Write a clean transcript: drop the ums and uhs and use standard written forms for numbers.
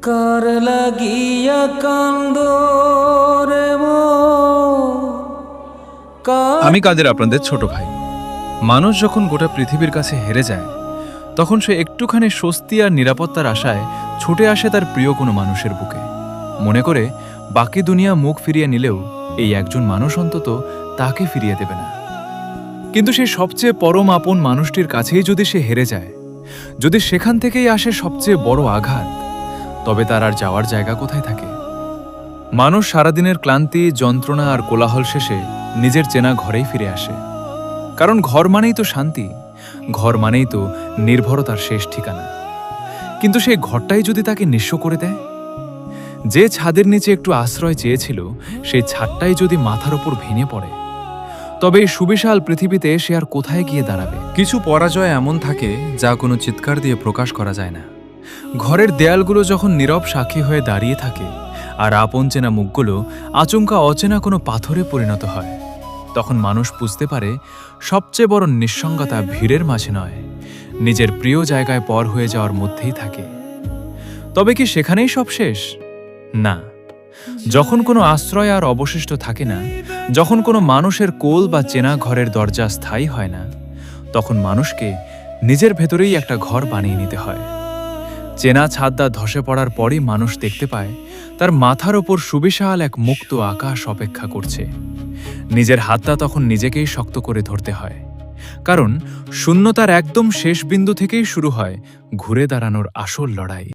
কার লাগিয়া কান্দ রে আমি কাদের আপনাদের ছোট ভাই। মানুষ যখন গোটা পৃথিবীর কাছে হেরে যায় তখন সে একটুখানি স্বস্তি আর নিরাপত্তার আশায় ছুটে আসে তার প্রিয় কোনো মানুষের বুকে, মনে করে বাকি দুনিয়া মুখ ফিরিয়ে নিলেও এই একজন মানুষ অন্তত তাকে ফিরিয়ে দেবে না। কিন্তু সেই সবচেয়ে পরম আপন মানুষটির কাছেই যদি সে হেরে যায়, যদি সেখান থেকেই আসে সবচেয়ে বড় আঘাত, তবে তার আর যাওয়ার জায়গা কোথায় থাকে? মানুষ সারাদিনের ক্লান্তি, যন্ত্রণা আর কোলাহল শেষে নিজের চেনা ঘরেই ফিরে আসে। কারণ ঘর মানেই তো শান্তি, ঘর মানেই তো নির্ভরতার শেষ ঠিকানা। কিন্তু সেই ঘরটাই যদি তাকে নিঃস্ব করে দেয়, যে ছাদের নিচে একটু আশ্রয় চেয়েছিল সেই ছাদটাই যদি মাথার ওপর ভেঙে পড়ে, তবে এই সুবিশাল পৃথিবীতে সে আর কোথায় গিয়ে দাঁড়াবে? কিছু পরাজয় এমন থাকে যা কোনো চিৎকার দিয়ে প্রকাশ করা যায় না। ঘরের দেয়ালগুলো যখন নীরব সাক্ষী হয়ে দাঁড়িয়ে থাকে আর আপন চেনা মুখগুলো আচমকা অচেনা কোনো পাথরে পরিণত হয়, তখন মানুষ বুঝতে পারে সবচেয়ে বড় নিঃসঙ্গতা ভিড়ের মাঝে নয়, নিজের প্রিয় জায়গায় পর হয়ে যাওয়ার মধ্যেই থাকে। তবে কি সেখানেই সব শেষ? না। যখন কোনো আশ্রয় আর অবশিষ্ট থাকে না, যখন কোনো মানুষের কোল বা চেনা ঘরের দরজা স্থায়ী হয় না, তখন মানুষকে নিজের ভেতরেই একটা ঘর বানিয়ে নিতে হয়। চেনা ছাদটা ধসে পড়ার পরই মানুষ দেখতে পায় তার মাথার ওপর সুবিশাল এক মুক্ত আকাশ অপেক্ষা করছে। নিজের হাতটা তখন নিজেকেই শক্ত করে ধরতে হয়, কারণ শূন্যতার একদম শেষ বিন্দু থেকেই শুরু হয় ঘুরে দাঁড়ানোর আসল লড়াই।